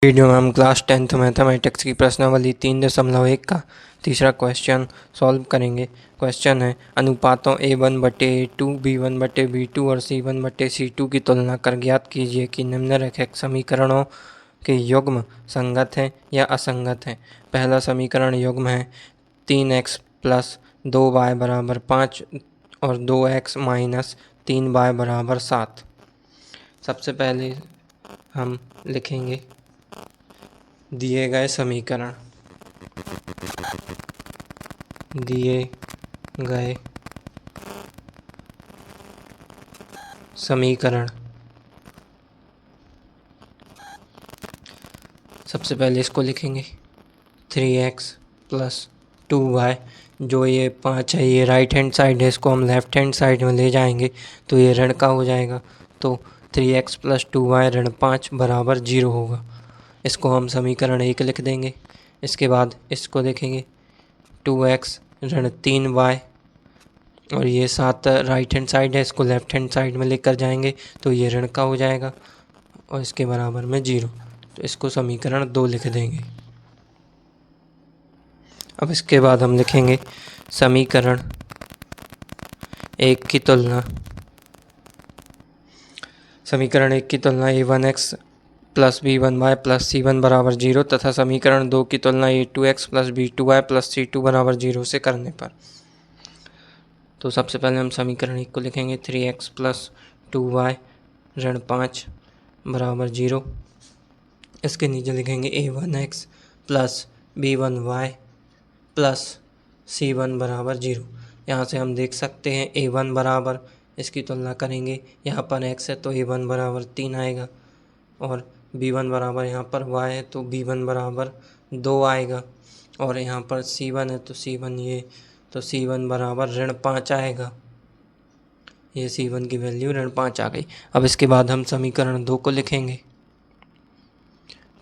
Video में हम class 10th mathematics की प्रश्नावली 3.1 का तीसरा क्वेश्चन सॉल्व करेंगे। क्वेश्चन है अनुपातों A1/A2, B1/B2 और C1/C2 की तुलना कर ज्ञात कीजिए कि निम्नलिखित समीकरणों के युग्म संगत हैं या असंगत हैं। पहला समीकरण युग्म है 3x प्लस 2y बराबर 5 और 2x माइनस 3y बराबर 7। सबसे पहले हम लिखेंगे दिए गए समीकरण सबसे पहले इसको लिखेंगे 3x प्लस 2y। जो ये 5 है ये राइट हैंड साइड है, इसको हम लेफ्ट हैंड साइड में ले जाएंगे तो ये ऋण का हो जाएगा। तो 3x प्लस 2y ऋण 5 बराबर 0 होगा। इसको हम समीकरण 1 लिख देंगे। इसके बाद इसको लिखेंगे 2x ऋण 3y और ये 7 राइट हैंड साइड है, इसको लेफ्ट हैंड साइड में लेकर जाएंगे तो ये ऋण का हो जाएगा और इसके बराबर में 0। तो इसको समीकरण 2 लिख देंगे। अब इसके बाद हम लिखेंगे समीकरण 1 की तुलना। समीकरण 1 की तुलना A1x plus B1y plus C1 बराबर 0 तथा समीकरण 2 की तुलना A2x plus B2y plus C2 बराबर 0 से करने पर। तो सबसे पहले हम समीकरण 1 को लिखेंगे 3x प्लस 2y ऋण 5 बराबर 0। इसके नीचे लिखेंगे A1x plus B1y plus C1 बराबर 0। यहाँ से हम देख सकते हैं A1 बराबर, इसकी तुलना करेंगे, यहाँ पर x है तो A1 बराबर 3 आएगा और B1 बराबर यहाँ पर y है तो B1 बराबर 2 आएगा और यहाँ पर C1 है तो C1 बराबर ऋण 5 आएगा। ये C1 की वैल्यू ऋण 5 आ गई। अब इसके बाद हम समीकरण 2 को लिखेंगे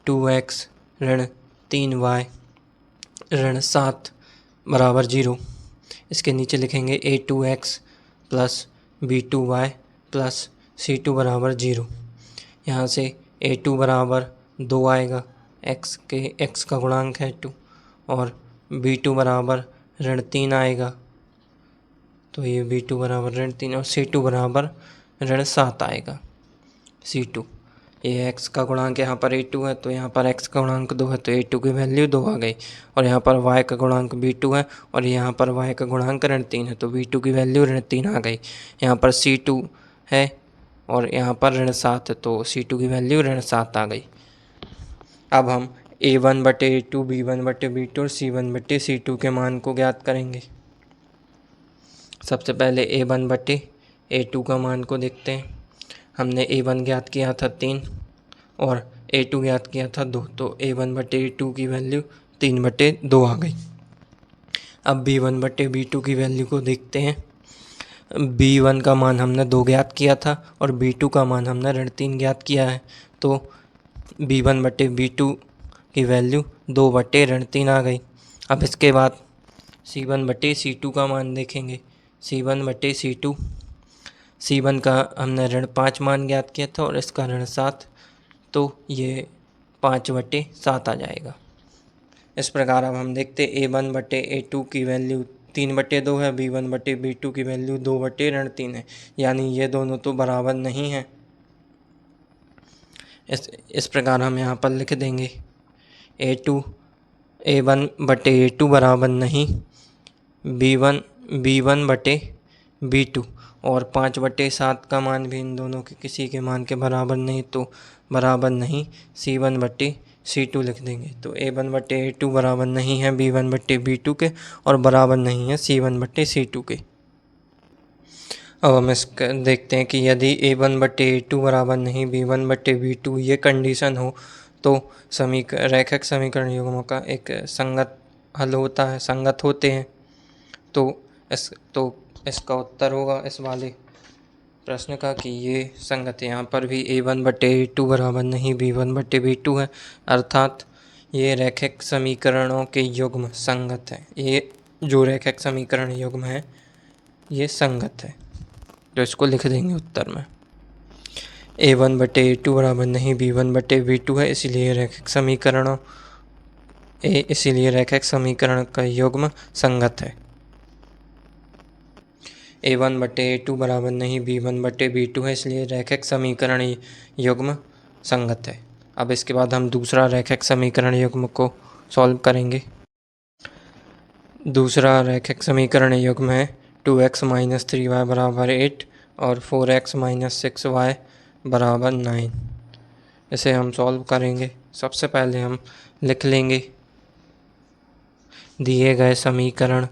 2x ऋण 3y ऋण 7 बराबर 0। इसके नीचे लिखेंगे A2x plus B2y plus C2 बराबर 0। यहाँ से A2 बराबर 2 आएगा, x का गुणांक है 2 और B2 बराबर ऋण 3 आएगा तो ये B2 बराबर ऋण 3 और C2 बराबर ऋण 7 आएगा। C2 ये x का गुणांक यहाँ पर A2 है तो यहाँ पर x का गुणांक 2 है तो A2 की वैल्यू 2 आ गई और यहाँ पर y का गुणांक B2 है और यहाँ पर y का गुणांक ऋण 3 है तो B2 की वैल्यू ऋण 3 आ गई। यहाँ पर C2 है और यहाँ पर ऋण 7 है तो C2 की वैल्यू ऋण 7 आ गई। अब हम A1/A2, B1/B2 और C1/C2 के मान को ज्ञात करेंगे। सबसे पहले A1/A2 का मान को देखते हैं। हमने A1 ज्ञात किया था 3 और A2 ज्ञात किया था 2, तो A1/A2 की वैल्यू 3/2 आ गई। अब B1/B2 की वैल्यू को देखते हैं। B1 का मान हमने 2 ज्ञात किया था और B2 का मान हमने ऋण 3 ज्ञात किया है तो B1/B2 की वैल्यू 2/3 आ गई। अब इसके बाद C1/C2 का मान देखेंगे। C1 का हमने ऋण 5 मान ज्ञात किया था और इसका ऋण 7, तो ये 5/7 आ जाएगा। इस प्रकार अब हम देखते A1/A2 की वैल्यू 3/2 है, B1/B2 की वैल्यू 2/3 है, यानी ये दोनों तो बराबर नहीं हैं। इस प्रकार हम यहाँ पर लिख देंगे A1/A2 बराबर नहीं B1/B2 और 5/7 का मान भी इन दोनों के किसी के मान के बराबर नहीं, तो बराबर नहीं C1/C2 लिख देंगे। तो A1/A2 बराबर नहीं है B1/B2 के और बराबर नहीं है C1/C2 के। अब हम इसका देखते हैं कि यदि A1/A2 बराबर नहीं B1/B2 ये कंडीशन हो तो रैखिक समीकरण युग्मों का एक संगत हल होता है, संगत होते हैं। तो इसका उत्तर होगा इस वाले प्रश्न का कि ये संगत है। यहाँ पर भी A1/A2 बराबर नहीं B1/B2 है, अर्थात ये रैखिक समीकरणों के युग्म संगत है। ये जो रैखिक समीकरण युग्म है ये संगत है, तो इसको लिख देंगे उत्तर में। A1 बटे A2 बराबर नहीं B1 बटे B2 है, इसीलिए रैखिक समीकरण का युग्म संगत है। A1 बटे A2 बराबर नहीं B1 बटे B2 है, इसलिए रैखिक समीकरण युग्म संगत है। अब इसके बाद हम दूसरा रैखिक समीकरण युग्म को सॉल्व करेंगे। दूसरा रैखिक समीकरण युग्म है 2x माइनस 3y बराबर 8 और 4x माइनस 6y बराबर 9। इसे हम सॉल्व करेंगे। सबसे पहले हम लिख लेंगे दिए गए समीकरण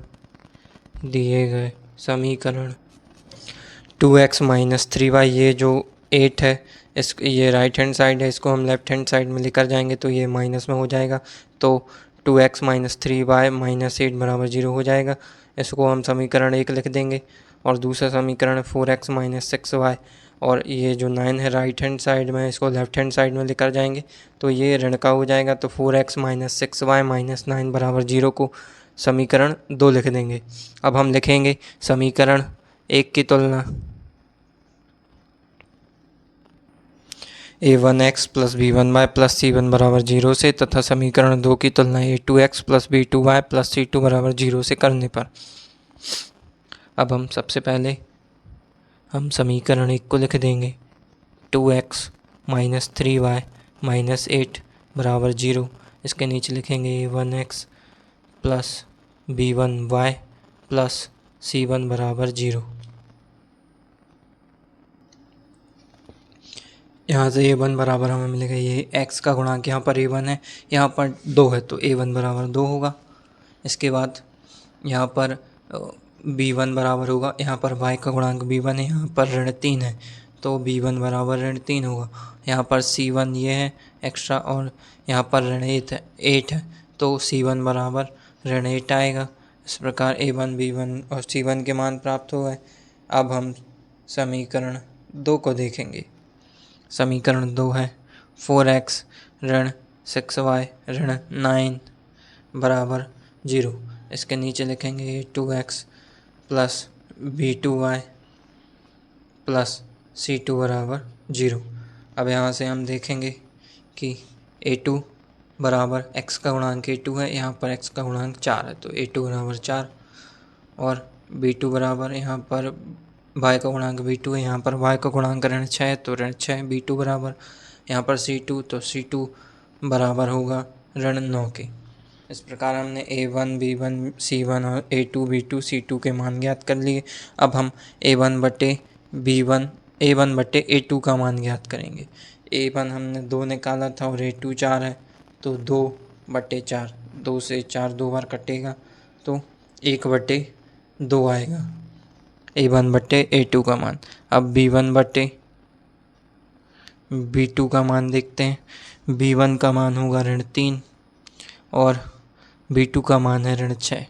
2x माइनस 3y, ये जो 8 है ये राइट हैंड साइड है, इसको हम लेफ्ट हैंड साइड में लेकर जाएंगे तो ये माइनस में हो जाएगा, तो 2x माइनस 3y माइनस 8 बराबर 0 हो जाएगा। इसको हम समीकरण 1 लिख देंगे। और दूसरा समीकरण 4x माइनस 6y, और ये जो 9 है राइट हैंड साइड में, इसको लेफ्ट हैंड साइड में लेकर जाएंगे तो ये ऋण का हो जाएगा, तो 4x माइनस 6y माइनस 9 बराबर 0 को समीकरण 2 लिख देंगे। अब हम लिखेंगे समीकरण 1 की तुलना A1x plus B1y plus C1 बराबर 0 से तथा समीकरण 2 की तुलना A2x plus B2y plus C2 बराबर 0 से करने पर। अब हम सबसे पहले समीकरण 1 को लिख देंगे 2x माइनस 3y माइनस 8 बराबर 0। इसके नीचे लिखेंगे A1x plus B1y plus C1 बराबर 0। यहाँ से A1 बराबर हमें मिलेगा, ये x का गुणांक यहाँ पर A1 है, यहाँ पर 2 है तो A1 बराबर 2 होगा। इसके बाद यहाँ पर B1 बराबर होगा, यहाँ पर y का गुणांक B1 है, यहाँ पर ऋण 3 है तो B1 बराबर ऋण 3 होगा। यहाँ पर C1 ये है एक्स्ट्रा, और यहाँ पर ऋण 8 है तो C1 बराबर ऋण 8 आएगा। इस प्रकार A1, B1 और C1 के मान प्राप्त हो गए। अब हम समीकरण 2 को देखेंगे। समीकरण 2 है 4x ऋण 6y ऋण 9 बराबर 0। इसके नीचे लिखेंगे 2x plus B2y plus C2 बराबर 0। अब यहाँ से हम देखेंगे कि A2 बराबर x का गुणांक A2 है, यहाँ पर x का गुणांक 4 है तो A2 बराबर 4, और B2 बराबर यहाँ पर y का गुणांक B2 है, यहाँ पर y का गुणांक ऋण 6 है तो ऋण 6 B2 बराबर, यहाँ पर C2 तो C2 बराबर होगा ऋण 9 के। इस प्रकार हमने A1, B1, C1 और A2, B2, C2 के मान ज्ञात कर लिए। अब हम A1 बटे A2 का मान ज्ञात करेंगे। A1 हमने 2 निकाला था और A2 4 है तो 2 बटे 4, 2 से 4 2 बार कटेगा तो 1 बटे 2 आएगा A1 बटे A2 का मान। अब B1 बटे B2 का मान देखते हैं। B1 का मान होगा ऋण 3 और B2 का मान है ऋण 6,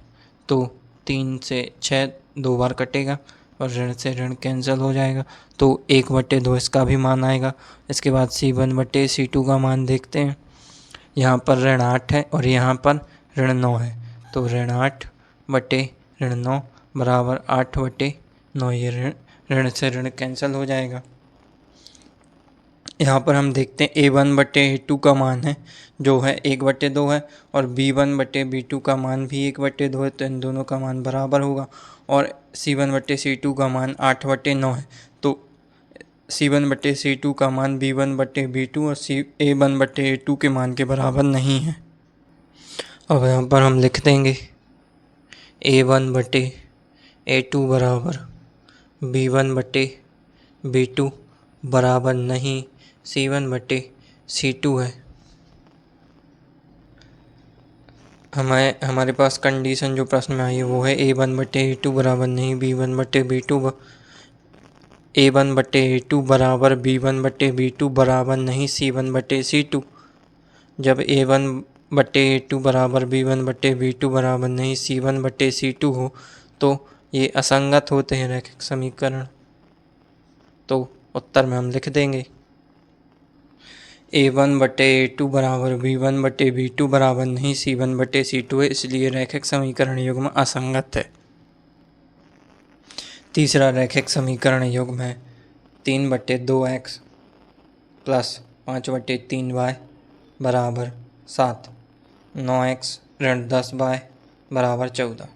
तो 3 से 6 2 बार कटेगा और ऋण से ऋण कैंसिल हो जाएगा तो 1 बटे 2 इसका भी मान आएगा। इसके बाद C1 बटे C2 का मान देखते हैं। यहाँ पर ऋण 8 है और यहाँ पर ऋण 9 है तो ऋण 8 बटे ऋण 9 बराबर 8 बटे 9, ये ऋण से ऋण कैंसिल हो जाएगा। यहाँ पर हम देखते हैं A1 बटे A2 का मान है जो है 1 बटे 2 है, और B1 बटे B2 का मान भी 1 बटे 2 है तो इन दोनों का मान बराबर होगा। और C1 बटे C2 का मान 8 बटे 9 है तो C1 बटे C2 का मान B1 बटे B2 और A1 बटे A2 के मान के बराबर नहीं है। अब यहाँ पर हम लिख देंगे A1 बटे A2 बराबर B1 बटे B2 बराबर नहीं C1 बटे C2 है। हमारे पास कंडीशन जो प्रश्न में आई है वो है A1 बटे A2 बराबर नहीं B1 बटे B2, A1 बटे A2 बराबर B1 बटे B2 बराबर नहीं C1 बटे C2। जब A1 बटे A2 बराबर B1 बटे B2 बराबर नहीं C1 बटे C2 हो तो ये असंगत होते हैं रैखिक समीकरण। तो उत्तर में हम लिख देंगे A1 बटे A2 बराबर B1 बटे B2 बराबर नहीं C1 बटे C2 है, इसलिए रैखिक समीकरण युग्म असंगत है। तीसरा रैखिक समीकरण युग्म है 3 बटे 2x प्लस 5/3y बराबर 7, 9x ऋण 10y बराबर 14।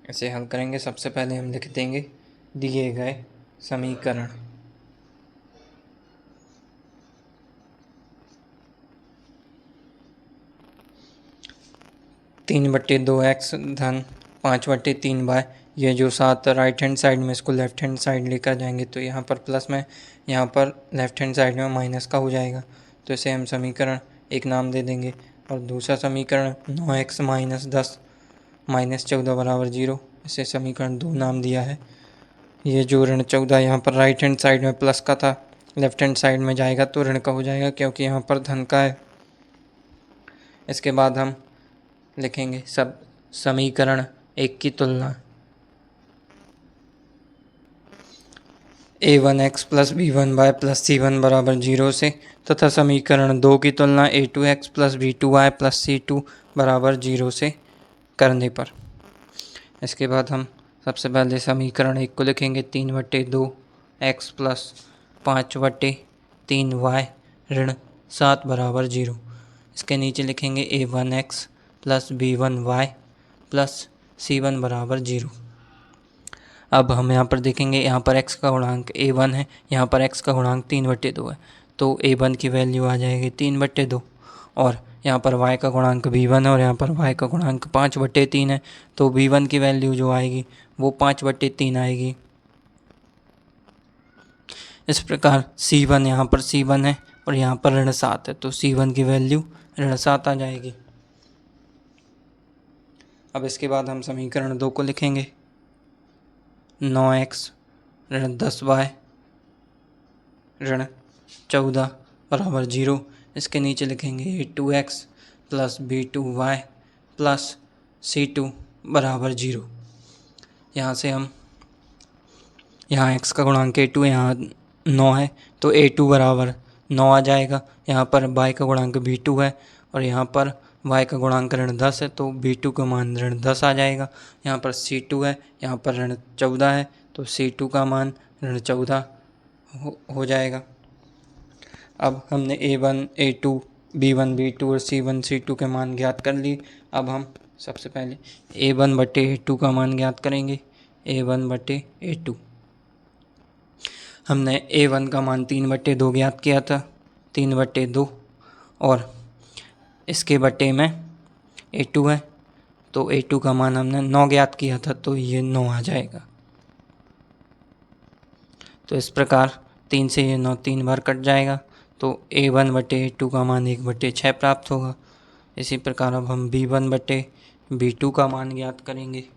इसे हल करेंगे। सबसे पहले हम लिख देंगे दिए गए समीकरण। तीन बट्टे 2x धन 5/3y, ये जो 7 राइट हैंड साइड में, इसको लेफ्ट हैंड साइड लेकर जाएंगे तो यहाँ पर प्लस में, यहाँ पर लेफ्ट हैंड साइड में माइनस का हो जाएगा, तो इसे हम समीकरण एक नाम दे देंगे। और दूसरा समीकरण 9x माइनस 10 माइनस 14 बराबर 0, इसे समीकरण 2 नाम दिया है। ये जो ऋण 14 यहाँ पर राइट हैंड साइड में प्लस का था, लेफ्ट हैंड साइड में जाएगा तो ऋण का हो जाएगा, क्योंकि यहाँ पर धन का है। इसके बाद हम लिखेंगे सब समीकरण 1 की तुलना। a1x plus b1y plus c1 बराबर 0 से, तथा समीकरण 2 की तुलना a2x plus b2y plus c2 बराबर 0 से करने पर। इसके बाद हम सबसे पहले समीकरण 1 को लिखेंगे 3/2x प्लस 5/3y ऋण 7 बराबर 0। इसके नीचे लिखेंगे a1x plus b1y plus c1 बराबर 0। अब हम यहाँ पर देखेंगे, यहाँ पर x का गुणांक a1 है, यहाँ पर x का गुणांक 3/2 है, तो a1 की वैल्यू आ जाएगी 3/2, और यहाँ पर y का गुणांक b1 है और यहाँ पर y का गुणांक 5/3 है, तो b1 की वैल्यू जो आएगी वो 5/3 आएगी। इस प्रकार c1 यहाँ पर c1 है और यहाँ पर ऋण 7 है, तो c1 की वैल्यू ऋण 7 आ जाएगी। अब इसके बाद हम समीकरण 2 को लिखेंगे 9x ऋण 10y ऋण 14 बराबर 0। इसके नीचे लिखेंगे a2x plus b2y plus c2 बराबर 0। यहाँ से हम, यहाँ x का गुणांक a2 यहाँ 9 है, तो a2 बराबर 9 आ जाएगा। यहाँ पर y का गुणांक b2 है और यहाँ पर y का गुणांक ऋण 10 है, तो b2 का मान ऋण 10 आ जाएगा। यहाँ पर c2 है, यहाँ पर ऋण 14 है, तो c2 का मान ऋण 14 हो जाएगा। अब हमने a1, a2, b1, b2 और c1, c2 के मान ज्ञात कर लिए। अब हम सबसे पहले a1/a2 का मान ज्ञात करेंगे। a1/a2, हमने a1 का मान 3/2 ज्ञात किया था, 3/2, और इसके बटे में a2 है, तो a2 का मान हमने 9 ज्ञात किया था, तो ये 9 आ जाएगा। तो इस प्रकार 3 से ये 9 3 बार कट जाएगा, तो a1/a2 का मान 1/6 प्राप्त होगा। इसी प्रकार अब हम b1/b2 का मान ज्ञात करेंगे।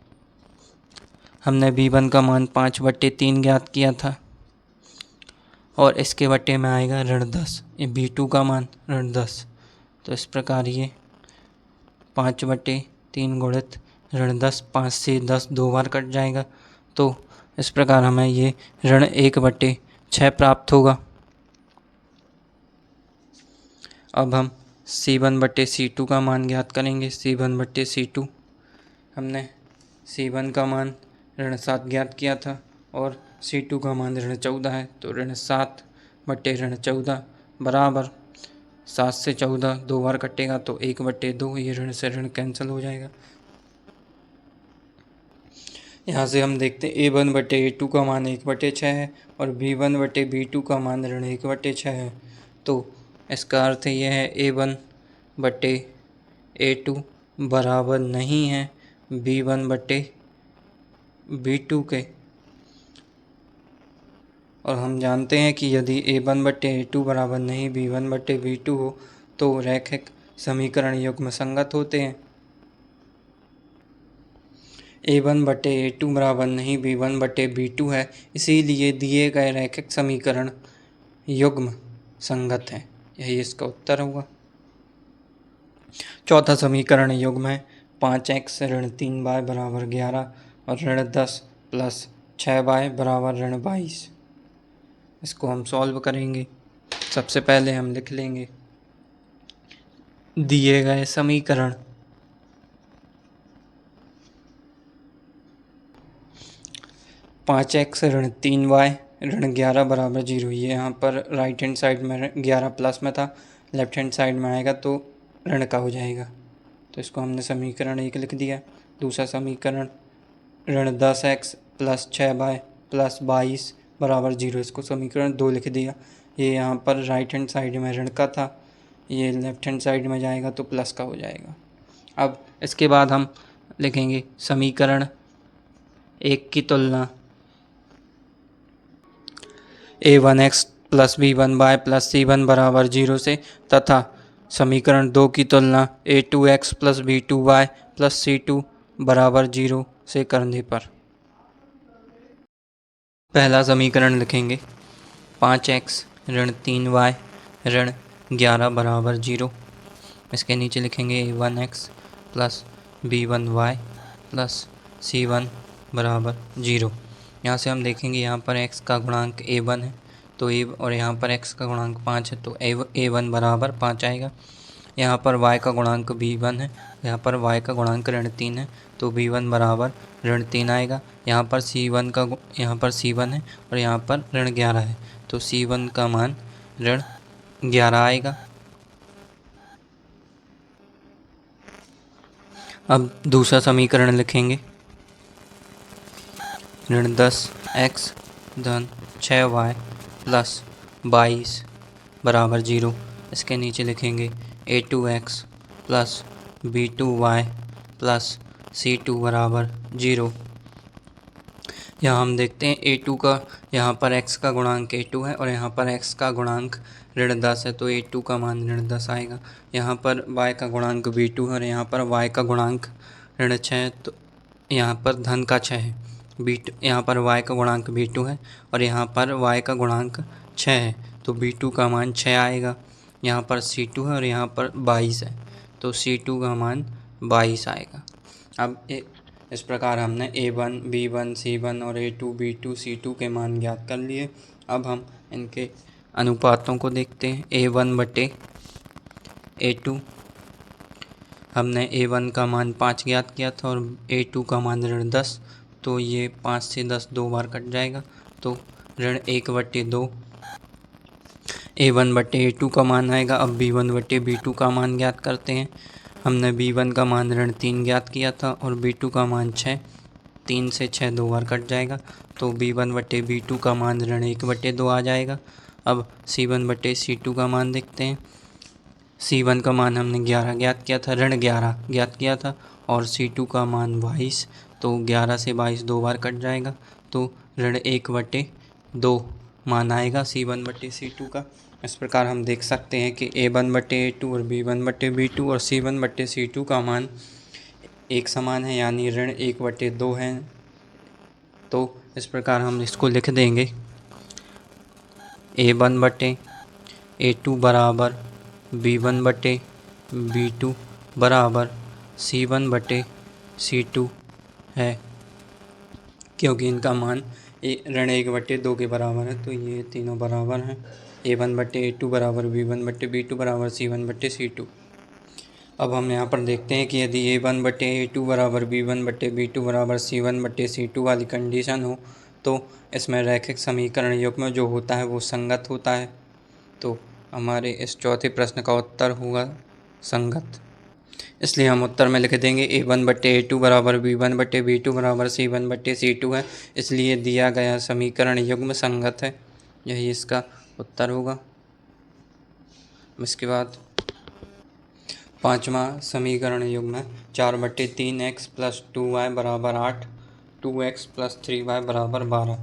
हमने b1 का मान 5/3 ज्ञात किया था और इसके बटे में आएगा ऋण 10, ये b2 का मान ऋण 10। तो इस प्रकार ये 5/3 गुणित ऋण 10, 5 से 10 2 बार कट जाएगा, तो इस प्रकार हमें ये ऋण 1/6 प्राप्त होगा। अब हम c1/c2 का मान ज्ञात करेंगे। c1/c2, हमने c1 का मान ऋण 7 ज्ञात किया था और c2 का मान ऋण 14 है, तो ऋण 7/14 बराबर 7 से 14 2 बार कटेगा, तो 1/2, ये ऋण से ऋण कैंसिल हो जाएगा। यहाँ से हम देखते हैं a1/a2 का मान 1/6 है और b1/b2 का मान ऋण 1/6 है, तो इसका अर्थ यह है a1/a2 बराबर नहीं है b1/b2 के। और हम जानते हैं कि यदि a1/a2 बराबर नहीं b1/b2 हो तो रैखिक समीकरण युग्म संगत होते हैं। a1/a2 बराबर नहीं b1/b2 है, इसीलिए दिए गए रैखिक समीकरण युग्म संगत हैं। यही इसका उत्तर होगा। चौथा समीकरण युग्म है 5x ऋण 3y बराबर 11 और ऋण 10 प्लस 6y बराबर ऋण 22। इसको हम सॉल्व करेंगे। सबसे पहले हम लिख लेंगे दिए गए समीकरण। पाँच एक्स ऋण 3y ऋण 11 बराबर 0। ये यहाँ पर राइट हैंड साइड में 11 प्लस में था, लेफ्ट हैंड साइड में आएगा तो ऋण का हो जाएगा। तो इसको हमने समीकरण 1 लिख दिया। दूसरा समीकरण ऋण 10x प्लस 6y प्लस 22 बराबर 0, इसको समीकरण 2 लिख दिया। ये यहाँ पर राइट हैंड साइड में ऋण का था, ये लेफ्ट हैंड साइड में जाएगा तो प्लस का हो जाएगा। अब इसके बाद हम लिखेंगे समीकरण 1 की तुलना a1x plus b1y plus c1 बराबर 0 से, तथा समीकरण 2 की तुलना a2x plus b2y plus c2 बराबर 0 से करने पर। पहला समीकरण लिखेंगे 5x ऋण 3y ऋण 11 बराबर 0। इसके नीचे लिखेंगे a1x plus b1y plus c1 बराबर 0। यहाँ से हम देखेंगे यहाँ पर x का गुणांक a1 है तो a, और यहाँ पर x का गुणांक 5 है तो a1 बराबर 5 आएगा। यहाँ पर y का गुणांक b1 है, यहाँ पर y का गुणांक ऋण 3 है तो b1 बराबर ऋण 3 आएगा। यहाँ पर c1 है और यहाँ पर ऋण 11 है तो c1 का मान ऋण 11 आएगा। अब दूसरा समीकरण लिखेंगे ऋण 10x धन 6y प्लस 22 बराबर 0। इसके नीचे लिखेंगे a2x plus b2y plus c2 बराबर 0। यहाँ हम देखते हैं a2 का, यहाँ पर x का गुणांक a2 है और यहाँ पर x का गुणांक ऋण 10 है तो a2 का मान ऋण 10 आएगा। यहाँ पर y का गुणांक b2 है और यहाँ पर y का गुणांक ऋण 6 है तो यहाँ पर धन का 6 है। यहाँ पर y का गुणांक b2 है और यहाँ पर y का गुणांक 6 है तो b2 का मान 6 आएगा। यहाँ पर c2 है और यहाँ पर 22 है तो c2 का मान 22 आएगा। अब इस प्रकार हमने a1, b1, c1 और a2, b2, c2 के मान ज्ञात कर लिए। अब हम इनके अनुपातों को देखते हैं। a1 बटे a2, हमने a1 का मान 5 ज्ञात किया था और a2 का मान ऋण 10, तो ये 5 से 10 दो बार कट जाएगा तो ऋण 1 बटे 2 a1 बटे a2 का मान आएगा। अब b1 बटे b2 का मान ज्ञात करते हैं। हमने b1 का मान ऋण 3 ज्ञात किया था और b2 का मान 6, 3 से 6 दो बार कट जाएगा तो b1 बटे b2 का मान ऋण 1 बटे 2 आ जाएगा। अब c1 बटे c2 का मान देखते हैं। c1 का मान हमने 11 ज्ञात किया था, ऋण 11 ज्ञात किया था और c2 का मान 22, तो 11 से 22 दो बार कट जाएगा तो ऋण 1 बटे 2 मान आएगा c1 बटे c2 का। इस प्रकार हम देख सकते हैं कि a1 बटे a2 और b1 बटे b2 और c1 बटे c2 का मान एक समान है, यानी ऋण 1 बटे 2 है। तो इस प्रकार हम इसको लिख देंगे a1 बटे a2 बराबर b1 बटे b2 बराबर c1 बटे c2 है, क्योंकि इनका मान ऋण 1 बटे 2 के बराबर है तो ये तीनों बराबर हैं। a1 बटे a2 बराबर b1 बटे b2 बराबर c1 बटे c2। अब हम यहाँ पर देखते हैं कि यदि a1 बटे a2 बराबर b1 बटे b2 बराबर c1 बटे c2 वाली कंडीशन हो तो इसमें रैखिक समीकरण युग्म जो होता है वो संगत होता है। तो हमारे इस चौथे प्रश्न का उत्तर होगा संगत। इसलिए हम उत्तर में लिख देंगे a1 बटे a2 बराबर b1 बटे b2 बराबर c1 बटे c2 है, इसलिए दिया गया समीकरण युग्म संगत है। यही इसका उत्तर होगा। इसके बाद पाँचवा समीकरण युग्म है 4 बटे 3x प्लस 2y बराबर 8, 2x प्लस 3y बराबर 12।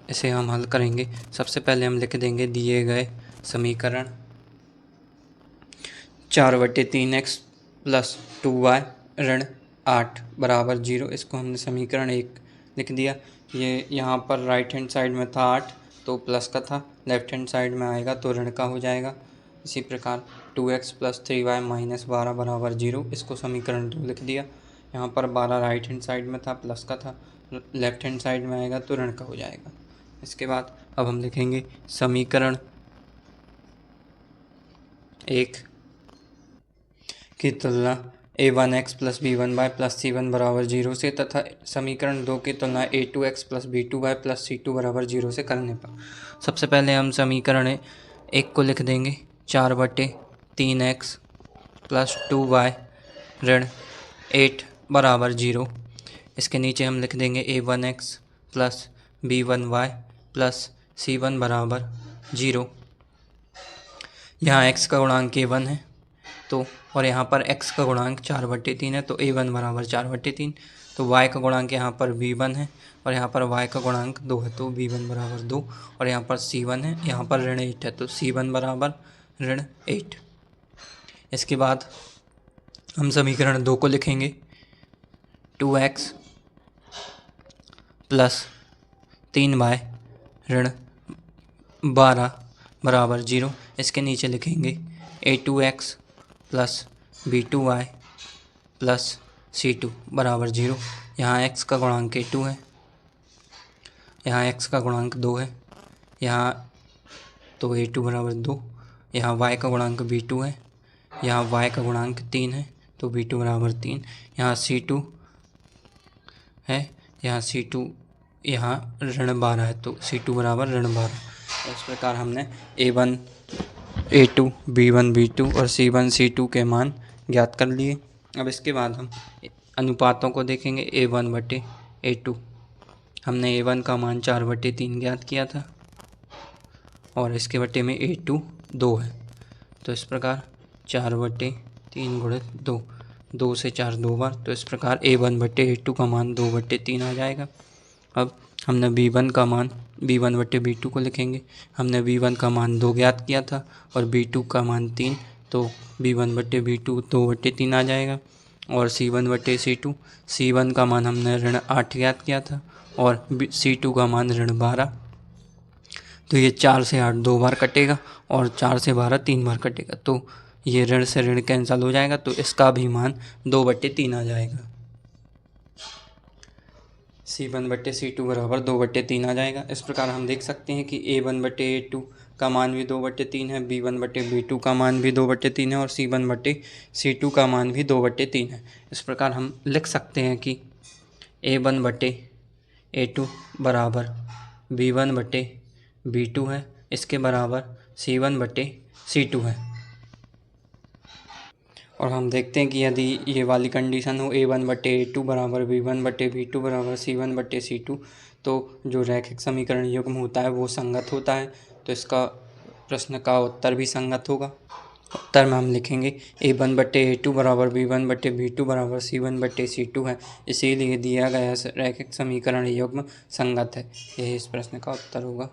इसे हम हल करेंगे। सबसे पहले हम लिख देंगे दिए गए समीकरण 4 बटे 3x प्लस 2y ऋण 8 बराबर 0। इसको हमने समीकरण 1 लिख दिया। ये यहाँ पर राइट हैंड साइड में था 8 तो प्लस का था, लेफ्ट हैंड साइड में आएगा तो ऋण का हो जाएगा। इसी प्रकार 2x प्लस 3y माइनस 12 बराबर 0, इसको समीकरण 2 लिख दिया। यहाँ पर 12 राइट हैंड साइड में था, प्लस का था, लेफ्ट हैंड साइड में आएगा तो ऋण का हो जाएगा। इसके बाद अब हम लिखेंगे समीकरण 1 की तुलना a1x plus b1y plus c1 बराबर 0 से तथा समीकरण 2 की तुलना a2x plus b2y plus c2 बराबर 0 से करने पर सबसे पहले हम समीकरण 1 को लिख देंगे 4/3x प्लस 2y ऋण 8 बराबर 0। इसके नीचे हम लिख देंगे a1x plus b1y plus c1 बराबर 0। यहाँ x का गुणांक a1 है तो और यहाँ पर x का गुणांक 4/3 है तो a1 बराबर 4/3। तो y का गुणांक यहाँ पर b1 है और यहाँ पर y का गुणांक 2 है तो b1 बराबर 2। और यहाँ पर c1 है, यहाँ पर ऋण 8 है तो c1 बराबर ऋण 8। इसके बाद हम समीकरण 2 को लिखेंगे 2x प्लस 3y ऋण 12 बराबर 0। इसके नीचे लिखेंगे a2x plus b2y plus c2 बराबर 0। यहाँ x का गुणांक a2 है, यहाँ x का गुणांक 2 है, यहाँ तो a2 बराबर 2। यहाँ y का गुणांक b2 है, यहाँ y का गुणांक 3 है तो b2 बराबर 3। यहाँ c2 है, यहाँ c2 यहाँ ऋण 12 है तो c2 बराबर ऋण 12। इस प्रकार हमने a1 a2 b1 b2 और c1 c2 के मान ज्ञात कर लिए। अब इसके बाद हम अनुपातों को देखेंगे a1/a2। हमने a1 का मान 4/3 ज्ञात किया था और इसके बटे में a2 2 है तो इस प्रकार 4/3 गुणित 2, 2 से 4 2 बार, तो इस प्रकार a1/a2 का मान 2/3 आ जाएगा। अब हमने b1 का मान b1/b2 को लिखेंगे। हमने b1 का मान 2 ज्ञात किया था और b2 का मान 3 तो b1/b2 2/3 आ जाएगा। और c1/c2, c1 का मान हमने ऋण 8 ज्ञात किया था और c2 का मान ऋण 12। तो ये 4 से 8 2 बार कटेगा और 4 से 12 3 बार कटेगा तो ये ऋण से ऋण कैंसिल हो जाएगा तो इसका भी मान 2/3 आ जाएगा। c1/c2 बराबर 2/3 आ जाएगा। इस प्रकार हम देख सकते हैं कि a1/a2 का मान भी 2/3 है, b1/b2 का मान भी 2/3 है और c1/c2 का मान भी 2/3 है। इस प्रकार हम लिख सकते हैं कि a1/a2 बराबर b1/b2 है, इसके बराबर c1/c2 है। और हम देखते हैं कि यदि ये वाली कंडीशन हो a1/a2 बराबर b1/b2 बराबर c1/c2 तो जो रैखिक समीकरण युग्म होता है वो संगत होता है। तो इसका प्रश्न का उत्तर भी संगत होगा। उत्तर में हम लिखेंगे a1/a2 बराबर b1/b2 बराबर c1/c2 है, इसीलिए दिया गया रैखिक समीकरण युग्म संगत है। यही इस प्रश्न का उत्तर होगा।